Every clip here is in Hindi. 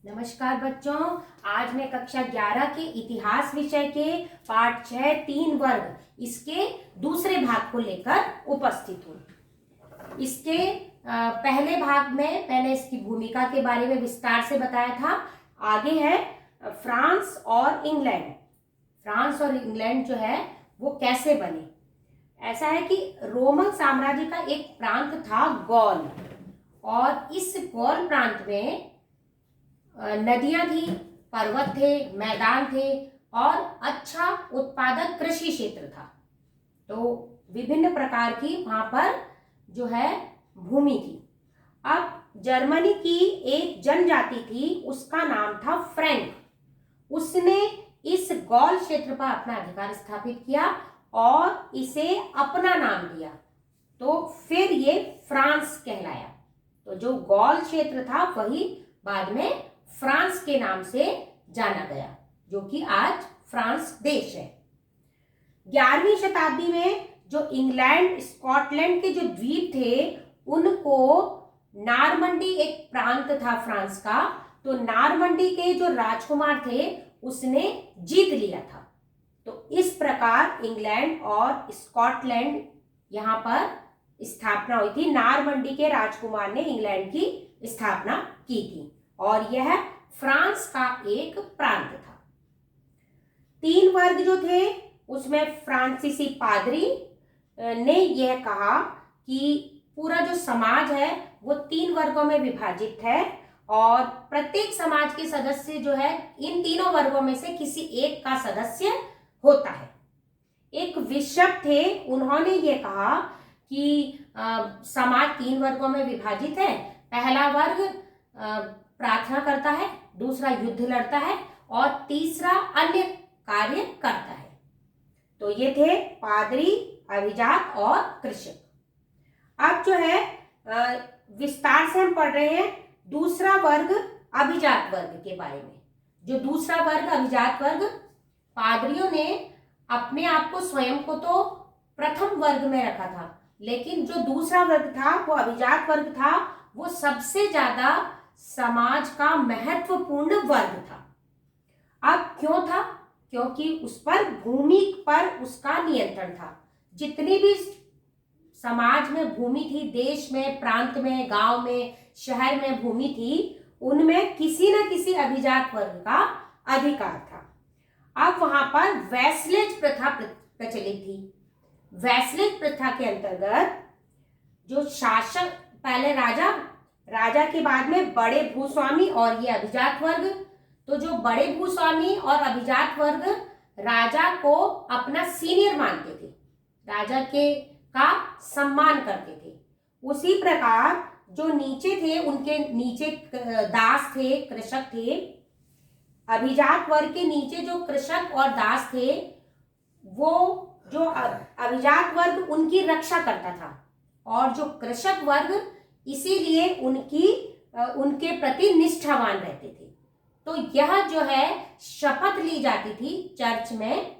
नमस्कार बच्चों, आज मैं कक्षा 11 के इतिहास विषय के पाठ 6 3 वर्ग इसके दूसरे भाग को लेकर उपस्थित हूँ। इसके पहले भाग में मैंने इसकी भूमिका के बारे में विस्तार से बताया था। आगे है फ्रांस और इंग्लैंड। फ्रांस और इंग्लैंड जो है वो कैसे बने। ऐसा है कि रोमन साम्राज्य का एक प्रांत था गौल, और इस गौल प्रांत में नदियां थी, पर्वत थे, मैदान थे और अच्छा उत्पादक कृषि क्षेत्र था। तो विभिन्न प्रकार की वहां पर जो है भूमि थी। अब जर्मनी की एक जनजाति थी, उसका नाम था फ्रैंक। उसने इस गौल क्षेत्र पर अपना अधिकार स्थापित किया और इसे अपना नाम दिया, तो फिर ये फ्रांस कहलाया। तो जो गौल क्षेत्र था वही बाद में फ्रांस के नाम से जाना गया, जो कि आज फ्रांस देश है। 11वीं शताब्दी में जो इंग्लैंड स्कॉटलैंड के जो द्वीप थे उनको नारमंडी एक प्रांत था फ्रांस का, तो नारमंडी के जो राजकुमार थे उसने जीत लिया था। तो इस प्रकार इंग्लैंड और स्कॉटलैंड यहाँ पर स्थापना हुई थी। नारमंडी के राजकुमार ने इंग्लैंड की स्थापना की थी और यह फ्रांस का एक प्रांत था। 3 वर्ग जो थे उसमें फ्रांसीसी पादरी ने यह कहा कि पूरा जो समाज है वो 3 वर्गों में विभाजित है और प्रत्येक समाज के सदस्य जो है इन तीनों वर्गों में से किसी एक का सदस्य होता है। एक बिशप थे, उन्होंने ये कहा कि समाज 3 वर्गों में विभाजित है। पहला वर्ग प्रार्थना करता है, दूसरा युद्ध लड़ता है और तीसरा अन्य कार्य करता है। तो ये थे पादरी, अभिजात और कृषक। अब जो है विस्तार से हम पढ़ रहे हैं दूसरा वर्ग अभिजात वर्ग के बारे में। जो दूसरा वर्ग अभिजात वर्ग, पादरियों ने अपने आप को स्वयं को तो प्रथम वर्ग में रखा था, लेकिन जो दूसरा वर्ग था वो अभिजात वर्ग था, वो सबसे ज्यादा समाज का महत्वपूर्ण वर्ग था। अब क्यों था? क्योंकि उस पर भूमि पर उसका नियंत्रण था। जितनी भी समाज में भूमि थी, देश में, प्रांत में, गांव में, शहर में भूमि थी, उनमें किसी न किसी अभिजात वर्ग का अधिकार था। अब वहां पर वैसलेज प्रथा प्रचलित थी। वैसलेज प्रथा के अंतर्गत जो शासक, पहले राजा के बाद में बड़े भूस्वामी और ये अभिजात वर्ग। तो जो बड़े भूस्वामी और अभिजात वर्ग राजा को अपना सीनियर मानते थे, राजा के का सम्मान करते थे। उसी प्रकार जो नीचे थे, उनके नीचे दास थे, कृषक थे। अभिजात वर्ग के नीचे जो कृषक और दास थे, वो जो अभिजात वर्ग उनकी रक्षा करता था और जो कृषक वर्ग इसीलिए उनके प्रति निष्ठावान रहते थे। तो यह जो है शपथ ली जाती थी चर्च में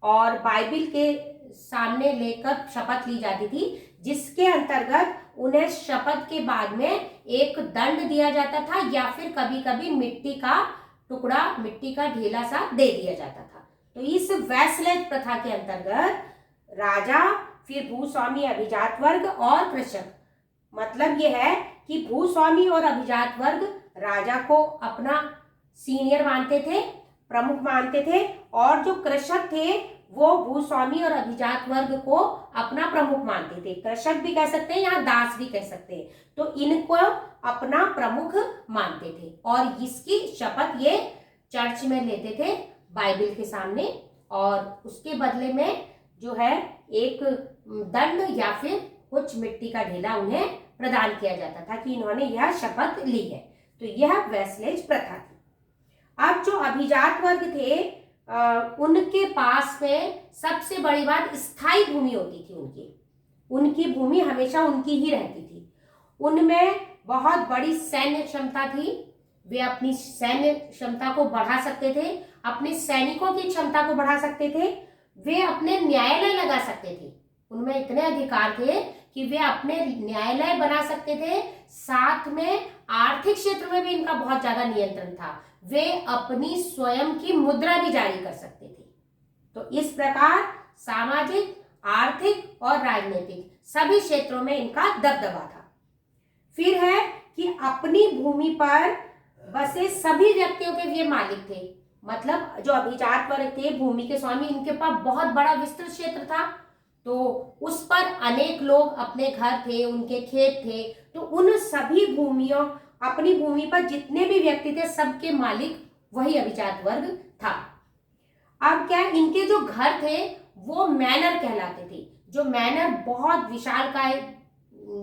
और बाइबिल के सामने लेकर शपथ ली जाती थी, जिसके अंतर्गत उन्हें शपथ के बाद में एक दंड दिया जाता था या फिर कभी कभी मिट्टी का टुकड़ा, मिट्टी का ढेला सा दे दिया जाता था। तो इस वैसलेज प्रथा के अंतर्गत राजा, फिर भूस्वामी, अभिजात वर्ग और कृषक, मतलब यह है कि भूस्वामी और अभिजात वर्ग राजा को अपना सीनियर मानते थे, प्रमुख मानते थे, और जो कृषक थे वो भूस्वामी और अभिजात वर्ग को अपना प्रमुख मानते थे। कृषक भी कह सकते हैं, यहाँ दास भी कह सकते हैं। तो इनको अपना प्रमुख मानते थे और इसकी शपथ ये चर्च में लेते थे बाइबिल के सामने, और उसके बदले में जो है एक दंड या फिर कुछ मिट्टी का ढेला उन्हें प्रदान किया जाता था कि इन्होंने यह शपथ ली है। तो यह वैसलेज प्रथा थी। अब जो अभिजात वर्ग थे उनके पास में सबसे बड़ी बात स्थायी भूमि होती थी। उनकी भूमि हमेशा उनकी ही रहती थी। उनमें बहुत बड़ी सैन्य क्षमता थी। वे अपनी सैन्य क्षमता को बढ़ा सकते थे, अपने सैनिकों की क्षमता को बढ़ा सकते थे, वे अपने न्यायालय लगा सकते थे। उनमें इतने अधिकार थे कि वे अपने न्यायालय बना सकते थे, साथ में आर्थिक क्षेत्र में भी इनका बहुत ज्यादा नियंत्रण था। वे अपनी स्वयं की मुद्रा भी जारी कर सकते थे। तो इस प्रकार सामाजिक, आर्थिक और राजनीतिक सभी क्षेत्रों में इनका दबदबा था। फिर है कि अपनी भूमि पर बसे सभी व्यक्तियों के ये मालिक थे। मतलब जो अभिजात वर्ग थे, भूमि के स्वामी, इनके पास बहुत बड़ा विस्तृत क्षेत्र था। तो उस पर अनेक लोग, अपने घर थे, उनके खेत थे। तो उन सभी भूमियों, अपनी भूमि पर जितने भी व्यक्ति थे, सबके मालिक वही अभिजात वर्ग था। अब क्या, इनके जो घर थे वो मैनर कहलाते थे। जो मैनर बहुत विशालकाय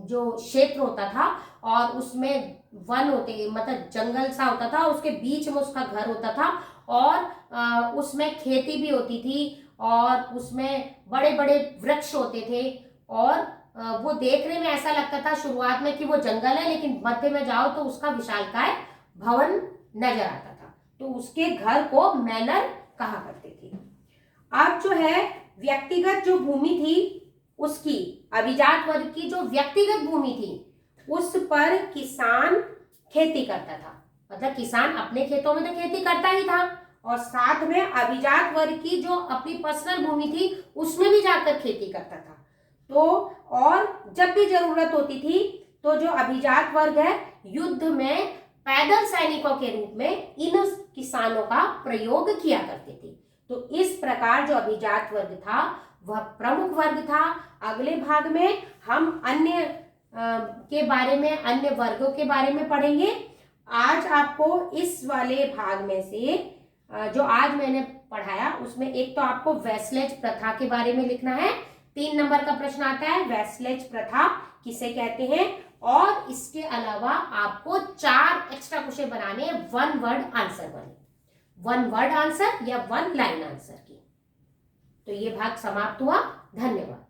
जो क्षेत्र होता था और उसमें वन होते, मतलब जंगल सा होता था, उसके बीच में उसका घर होता था और उसमें खेती भी होती थी और उसमें बड़े बड़े वृक्ष होते थे और वो देखने में ऐसा लगता था शुरुआत में कि वो जंगल है, लेकिन मध्य में जाओ तो उसका विशालकाय भवन नजर आता था। तो उसके घर को मैनर कहा करते थे। अब जो है व्यक्तिगत जो भूमि थी उसकी, अभिजात वर्ग की जो व्यक्तिगत भूमि थी उस पर किसान खेती करता था। मतलब किसान अपने खेतों में तो खेती करता ही था और साथ में अभिजात वर्ग की जो अपनी पर्सनल भूमि थी उसमें भी जाकर खेती करता था। तो और जब भी जरूरत होती थी तो जो अभिजात वर्ग है युद्ध में पैदल सैनिकों के रूप में इन किसानों का प्रयोग किया करते थे। तो इस प्रकार जो अभिजात वर्ग था वह प्रमुख वर्ग था। अगले भाग में हम अन्य के बारे में, अन्य वर्गों के बारे में पढ़ेंगे। आज आपको इस वाले भाग में से जो आज मैंने पढ़ाया उसमें एक तो आपको वेस्लेज प्रथा के बारे में लिखना है। 3 नंबर का प्रश्न आता है, वेस्लेज प्रथा किसे कहते हैं, और इसके अलावा आपको 4 एक्स्ट्रा क्वेश्चन बनाने हैं 1 वर्ड आंसर वाले, 1 वर्ड आंसर या 1 लाइन आंसर की। तो ये भाग समाप्त हुआ। धन्यवाद।